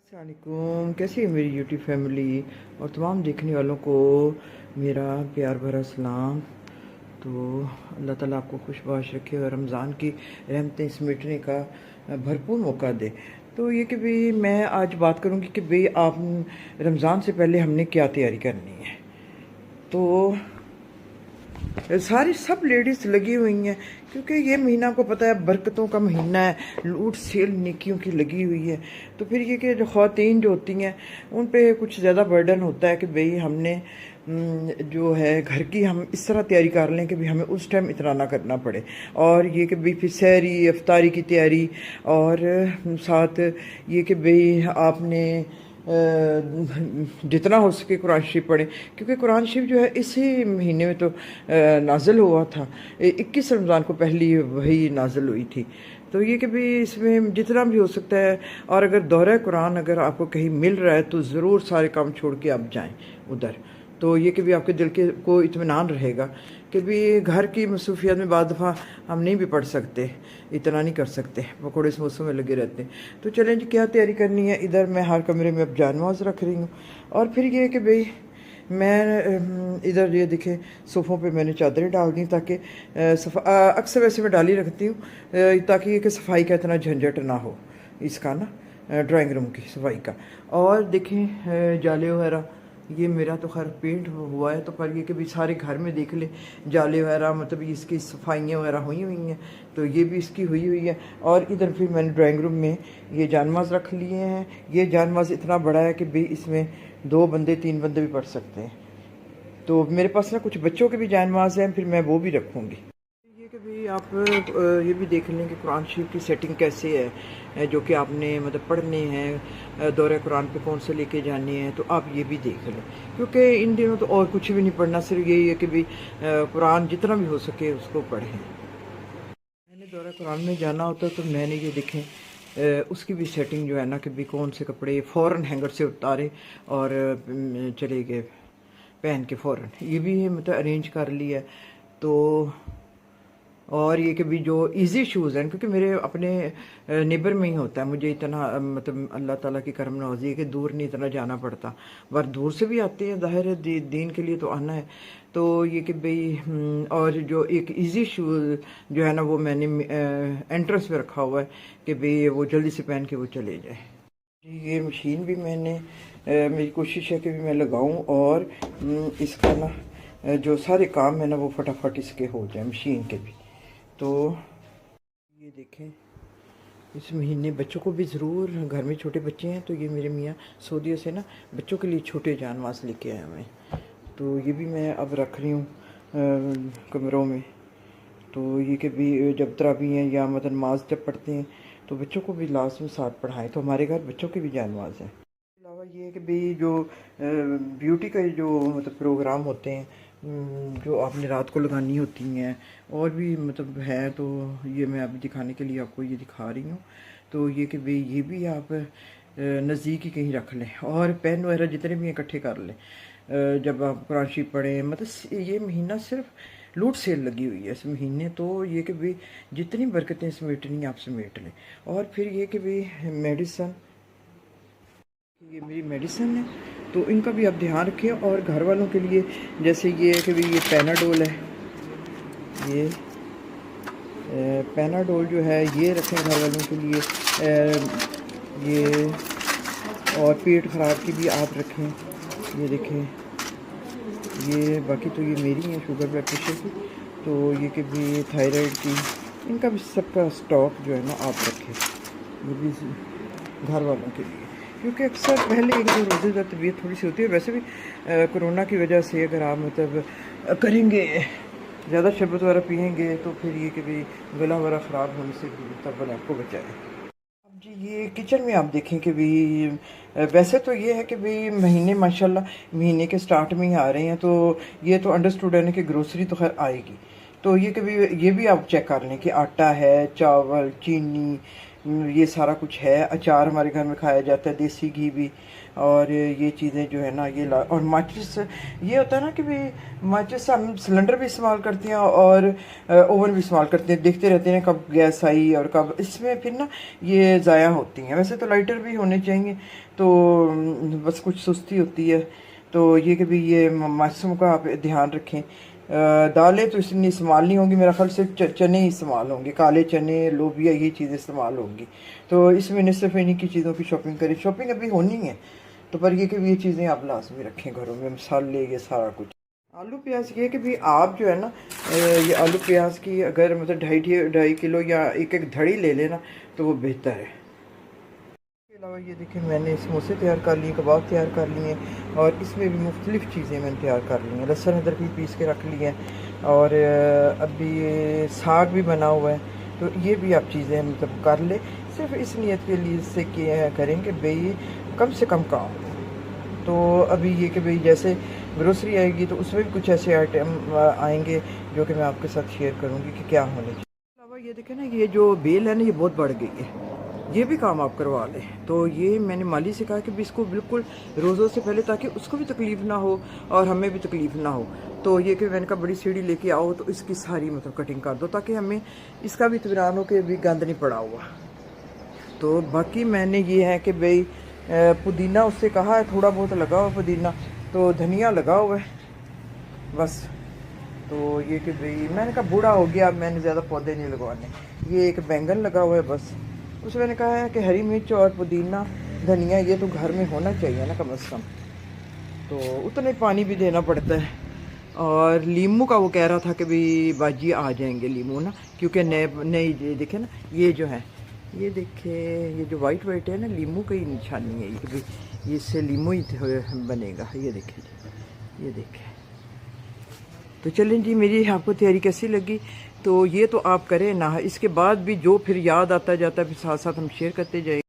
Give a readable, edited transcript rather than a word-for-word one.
अस्सलाम वालेकुम। कैसी है मेरी यूट्यूब फैमिली और तमाम देखने वालों को मेरा प्यार भरा सलाम। तो अल्लाह ताला आपको खुशबाश रखे और रमज़ान की रहमतें समेटने का भरपूर मौका दे। तो ये कि भाई मैं आज बात करूँगी कि भाई आप रमज़ान से पहले हमने क्या तैयारी करनी है। तो सारी सब लेडीज़ लगी हुई हैं क्योंकि ये महीना आपको पता है बरकतों का महीना है, लूट सेल नेकियों की लगी हुई है। तो फिर ये कि जो ख़वातीन जो होती हैं उन पे कुछ ज़्यादा बर्डन होता है कि भाई हमने जो है घर की हम इस तरह तैयारी कर लें कि भाई हमें उस टाइम इतना ना करना पड़े। और ये कि भाई फिर सहरी इफ्तारी की तैयारी और साथ ये कि भाई आपने जितना हो सके कुरान शरीफ पढ़ें क्योंकि कुरान शरीफ जो है इसी महीने में तो नाज़िल हुआ था। 21 रमज़ान को पहली वही नाज़िल हुई थी। तो ये कि भाई इसमें जितना भी हो सकता है, और अगर दौरा कुरान अगर आपको कहीं मिल रहा है तो ज़रूर सारे काम छोड़ के आप जाएं उधर। तो ये कि भी आपके दिल के को इत्मीनान रहेगा कि भी घर की मसरूफियत में बाद दफ़ा हम नहीं भी पढ़ सकते, इतना नहीं कर सकते, पकौड़े समोसों में लगे रहते हैं। तो चलें जी, क्या तैयारी करनी है। इधर मैं हर कमरे में अब जानमाज़ रख रही हूँ। और फिर ये कि भाई मैं इधर ये देखें सोफ़ों पे मैंने चादरें डाल दी ताकि अक्सर वैसे मैं डाली रखती हूँ ताकि ये कि सफाई का इतना झंझट ना हो इसका ना, ड्राइंग रूम की सफाई का। और देखें जाले वगैरह ये मेरा तो खैर पेंट हुआ है, तो पर ये कि भी सारे घर में देख ले जाले वगैरह मतलब इसकी सफाइयाँ वगैरह हुई हुई हैं, तो ये भी इसकी हुई हुई है। और इधर फिर मैंने ड्राइंग रूम में ये जानमाज़ रख लिए हैं। ये जानमाज़ इतना बड़ा है कि भाई इसमें 2 बंदे 3 बंदे भी पढ़ सकते हैं। तो मेरे पास ना कुछ बच्चों के भी जानमाज़ हैं, फिर मैं वो भी रखूँगी। ये कि भाई आप ये भी देख लें कि कुरान शरीफ की सेटिंग कैसे है जो कि आपने मतलब पढ़ने हैं, दौरे कुरान पे कौन से लेके जाने हैं, तो आप ये भी देख लें क्योंकि इन दिनों तो और कुछ भी नहीं पढ़ना, सिर्फ यही है कि भाई कुरान जितना भी हो सके उसको पढ़ें। मैंने दौरा कुरान में जाना होता तो मैंने ये देखें उसकी भी सेटिंग जो है ना कि भाई कौन से कपड़े फ़ौरन हैंगर से उतारे और चले गए पहन के फ़ौरन, ये भी मतलब अरेंज कर लिया। तो और ये कि भी जो इजी शूज़ हैं क्योंकि मेरे अपने नेबर में ही होता है, मुझे इतना मतलब अल्लाह ताला की करम नवाज़ी है कि दूर नहीं इतना जाना पड़ता, पर दूर से भी आते हैं, ज़ाहिर है दीन के लिए तो आना है। तो ये कि भाई और जो एक इजी शूज़ जो है ना वो मैंने एंट्रेंस में रखा हुआ है कि भाई वो जल्दी से पहन के वो चले जाए। ये मशीन भी मैंने मेरी कोशिश है कि भी मैं लगाऊं और इसका ना जो सारे काम है ना वो फटाफट इसके हो जाए मशीन के भी। तो ये देखें इस महीने बच्चों को भी ज़रूर, घर में छोटे बच्चे हैं तो ये मेरे मियाँ सऊदीया से ना बच्चों के लिए छोटे जानमाज़ लेके आए हुए हैं, तो ये भी मैं अब रख रही हूँ कमरों में। तो ये कि भी जब तरावी हैं या मतलब नमाज जब पढ़ते हैं तो बच्चों को भी लाजमी साथ पढ़ाएं, तो हमारे घर बच्चों के भी जानमाज़ हैं। इसके अलावा ये है कि भाई जो ब्यूटी का जो मतलब प्रोग्राम होते हैं जो आपने रात को लगानी होती हैं और भी मतलब है, तो ये मैं अभी दिखाने के लिए आपको ये दिखा रही हूँ। तो ये कि भाई ये भी आप नज़दीक ही कहीं रख लें और पेन वगैरह जितने भी इकट्ठे कर लें जब आप कुरान शरीफ पढ़ें। मतलब ये महीना सिर्फ लूट सेल लगी हुई है इस महीने, तो ये कि भाई जितनी बरकतें समेटनी आप समेट लें। और फिर ये कि भाई मेडिसन, ये मेरी मेडिसिन है तो इनका भी आप ध्यान रखें। और घर वालों के लिए जैसे ये कि भाई ये पैनाडोल है, ये पैनाडोल जो है ये रखें घर वालों के लिए। ये और पेट ख़राब की भी आप रखें, ये देखें ये बाकी तो ये मेरी है शुगर ब्लड प्रेशर की, तो ये कि भी थायराइड की, इनका भी सबका स्टॉक जो है ना आप रखें, ये भी घर वालों के लिए। क्योंकि अक्सर पहले 1-2 रोज़े तक तबीयत थोड़ी सी होती है, वैसे भी कोरोना की वजह से अगर आप मतलब करेंगे ज़्यादा शरबत वगैरह पियेंगे तो फिर ये कि भाई गला वगैरह ख़राब होने से तब बने आपको बचाए। अब जी ये किचन में आप देखें कि भाई वैसे तो ये है कि भाई महीने माशाल्लाह महीने के स्टार्ट में ही आ रहे हैं, तो ये तो अंडरस्टूड है ना कि ग्रोसरी तो खैर आएगी। तो ये कि भाई ये भी आप चेक कर लें कि आटा है, चावल, चीनी, یہ سارا کچھ ہے. اچار ہمارے گھر میں کھایا جاتا ہے، دیسی گھی بھی، اور یہ چیزیں جو ہے نا یہ اور ماچس. یہ ہوتا ہے نا کہ بھی ماچس ہم سلنڈر بھی استعمال کرتے ہیں اور اوون بھی استعمال کرتے ہیں، دیکھتے رہتے ہیں کب گیس آئی اور کب. اس میں پھر نا یہ ضائع ہوتی ہیں. ویسے تو لائٹر بھی ہونے چاہیے، تو بس کچھ سستی ہوتی ہے. تو یہ کہ بھی یہ ماچسوں کا آپ دھیان رکھیں. دالیں تو اس لیے استعمال نہیں ہوں گی، میرا خیال صرف چنے ہی استعمال ہوں گے، کالے چنے، لوبیا، یہ چیزیں استعمال ہوں گی. تو اس میں صرف انہیں کی چیزوں کی شاپنگ کریں. شاپنگ ابھی ہونی ہے، تو پر یہ کہ یہ چیزیں آپ لازمی رکھیں گھروں میں، مسالے، یہ سارا کچھ. آلو پیاز یہ کہ بھی آپ جو ہے نا یہ آلو پیاز کی اگر مطلب 2.5 کلو یا ایک دھڑی لے لینا تو وہ بہتر ہے. اس کے علاوہ یہ دیکھیں میں نے سموسے تیار کر لیے، کباب تیار کر لیے، اور اس میں بھی مختلف چیزیں میں نے تیار کر لی ہیں. لہسن ادرک بھی پیس کے رکھ لی ہیں، اور ابھی ساگ بھی بنا ہوا ہے. تو یہ بھی آپ چیزیں مطلب کر لیں، صرف اس نیت کے لیے سے کیا کریں کہ بھئی کم سے کم کام. تو ابھی یہ کہ بھئی جیسے گروسری آئے گی تو اس میں بھی کچھ ایسے آئٹم آئیں گے جو کہ میں آپ کے ساتھ شیئر کروں گی کہ کیا ہونے چاہیے. اس کے علاوہ یہ دیکھیں نا یہ جو بیل ہے نا یہ بہت بڑھ گئی ہے، یہ بھی کام آپ کروا لیں. تو یہ میں نے مالی سے کہا کہ بھی اس کو بالکل روزوں سے پہلے، تاکہ اس کو بھی تکلیف نہ ہو اور ہمیں بھی تکلیف نہ ہو. تو یہ کہ میں نے کہا بڑی سیڑھی لے کے آؤ تو اس کی ساری مطلب کٹنگ کر دو، تاکہ ہمیں اس کا بھی اطمینان ہو کہ بھی گند نہیں پڑا ہوا. تو باقی میں نے یہ ہے کہ بھئی پودینہ اس سے کہا ہے تھوڑا بہت لگا ہوا پودینہ، تو دھنیا لگا ہوا ہے بس. تو یہ کہ بھئی میں نے کہا بوڑھا ہو گیا، اب میں نے زیادہ پودے نہیں لگوانے. یہ ایک بینگن لگا ہوا ہے بس. اس میں نے کہا ہے کہ ہری مرچ اور پودینہ، دھنیا یہ تو گھر میں ہونا چاہیے نا کم از کم. تو اتنا ہی پانی بھی دینا پڑتا ہے. اور لیمو کا وہ کہہ رہا تھا کہ بھی باجی آ جائیں گے لیمو نا، کیونکہ نئے دیکھیں نا یہ جو ہے، یہ دیکھیں یہ جو وائٹ ہے نا لیمو کا ہی نشانی ہے کہ یہ اس سے لیمو ہی بنے گا. یہ دیکھیں جی، یہ دیکھیں. تو چلیں جی، میری آپ کو تیاری کیسی لگی؟ تو یہ تو آپ کریں نا، اس کے بعد بھی جو پھر یاد آتا جاتا ہے پھر ساتھ ساتھ ہم شیئر کرتے جائیں.